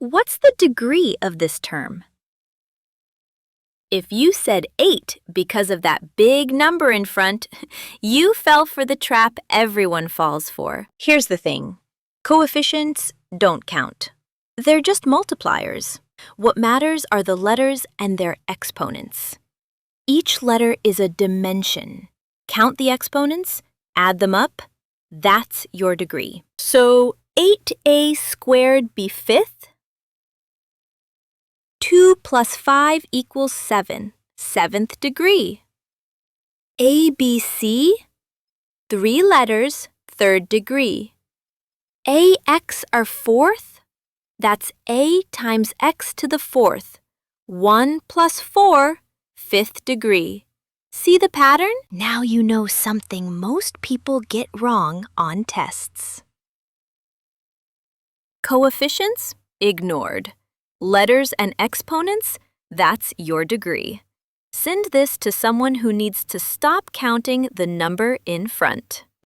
What's the degree of this term? If you said 8 because of that big number in front, you fell for the trap everyone falls for. Here's the thing. Coefficients don't count. They're just multipliers. What matters are the letters and their exponents. Each letter is a dimension. Count the exponents, add them up. That's your degree. So 8a squared be fifth? 2 plus 5 equals 7, seventh degree. ABC, 3 letters, third degree. AX are fourth? That's A times X to the fourth. 1 plus 4, fifth degree. See the pattern? Now you know something most people get wrong on tests. Coefficients? Ignored. Letters and exponents? That's your degree. Send this to someone who needs to stop counting the number in front.